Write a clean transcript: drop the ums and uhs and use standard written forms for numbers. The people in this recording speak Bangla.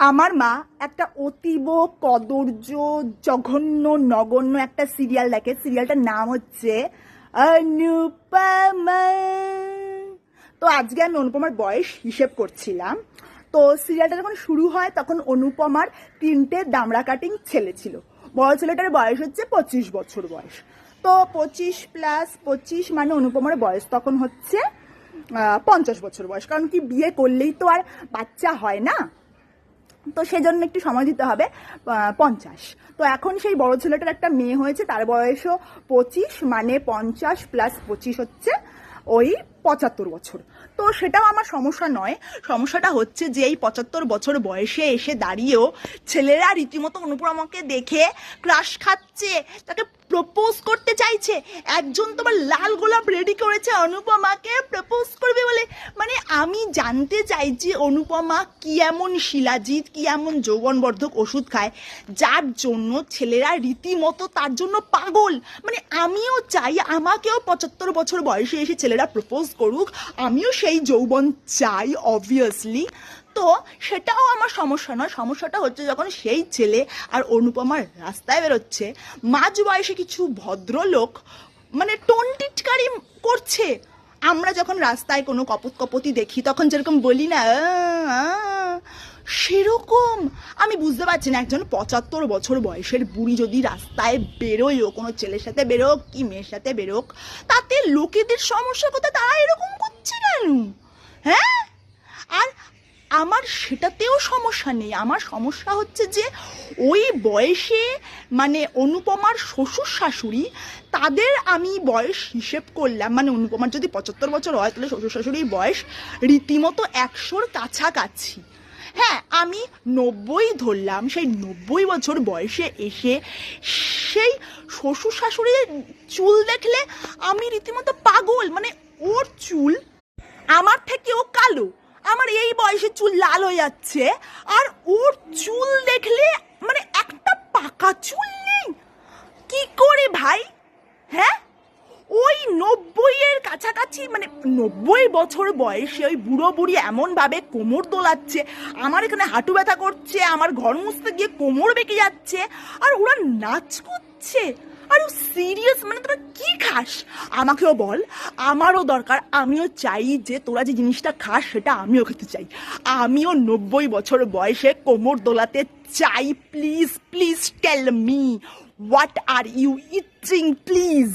আমার মা একটা অতীব কদর্য জঘন্য নগণ্য একটা সিরিয়াল দেখে। সিরিয়ালটার নাম হচ্ছে অনুপমা। তো আজকে আমি অনুপমার বয়স হিসেব করছিলাম। তো সিরিয়ালটা যখন শুরু হয় তখন অনুপমার 3টে দামড়া কাটিং ছেলে ছিল। বড় ছেলেটার বয়স হচ্ছে 25 বছর বয়স। তো 25 + 25 মানে অনুপমার বয়স তখন হচ্ছে 50 বছর বয়স। কারণ কি, বিয়ে করলেই তো আর বাচ্চা হয় না, তো সেজন্য একটু সময় দিতে হবে। 50। তো এখন সেই বড় ছেলেটার একটা মেয়ে হয়েছে, তার বয়সও 25, মানে 50 + 25 হচ্ছে ওই 75 বছর। তো সেটাও আমার সমস্যা নয়। সমস্যাটা হচ্ছে যে এই 75 বছর বয়সে এসে দাঁড়িয়েও ছেলেরা রীতিমতো অনুপমাকে দেখে ক্রাশ খাচ্ছে, তাকে প্রপোজ করতে চাইছে। একজন তোমার লাল গোলাপ রেডি করেছে অনুপমাকে প্রপোজ করবে বলে। মানে আমি জানতে চাইছি অনুপমা কি এমন শিলাজিৎ, কি এমন যৌবনবর্ধক ওষুধ খায় যার জন্য ছেলেরা রীতিমতো তার জন্য পাগল। মানে আমিও চাই আমাকেও 75 বছর বয়সে এসে ছেলেরা প্রপোজ করুক, আমিও সেই যৌবন চাই অবভিয়াসলি। তো সেটাও আমার সমস্যা নয়। সমস্যাটা হচ্ছে যখন সেই ছেলে আর অনুপমার রাস্তায় বেরোচ্ছে, মাঝ বয়সে কিছু ভদ্রলোক মানে টোন টিটকারি করছে। আমরা যখন রাস্তায় কোনো কপতি দেখি তখন যেরকম বলি না, সেরকম আমি বুঝতে পারছি না একজন 75 বছর বয়সের বুড়ি যদি রাস্তায় বেরোয়ও, কোনো ছেলের সাথে বেরোক কি মেয়ের সাথে বেরোক, তাতে লোকেদের সমস্যা কোথায়? তারা এরকম করছে কেন? হ্যাঁ, আর আমার সেটাতেও সমস্যা নেই। আমার সমস্যা হচ্ছে যে ওই বয়সে মানে অনুপমার শ্বশুর শাশুড়ি, তাদের আমি বয়স হিসেব করলাম, মানে অনুপমার যদি 75 বছর হয় তাহলে শ্বশুর শাশুড়ির বয়স রীতিমতো 100-র কাছাকাছি। হ্যাঁ, আমি 90 ধরলাম। সেই 90 বছর বয়সে এসে সেই শ্বশুর শাশুড়ির চুল দেখলে আমি রীতিমতো পাগল। মানে ওর চুল আমার থেকেও কালো, আমার এই বয়সে চুল লাল হয়ে যাচ্ছে, আর ওর চুল দেখলে মানে একটা পাকা চুল নেই। কি করে ভাই? হ্যাঁ, ওই 90-এর কাছাকাছি, মানে 90 বছর বয়সে ওই বুড়ো বুড়ি এমনভাবে কোমর দোলাচ্ছে, আমার এখানে হাঁটু ব্যথা করছে, আমার ঘর মুছতে গিয়ে কোমর বেঁকে যাচ্ছে, আর ওরা নাচ করছে। আর সিরিয়াস, মানে তোরা কি খাস আমাকেও বল, আমারও দরকার। আমিও চাই যে তোরা যে জিনিসটা খাস সেটা আমিও খেতে চাই। আমিও 90 বছর বয়সে কোমর দোলাতে চাই। Please please tell me what are you eating please.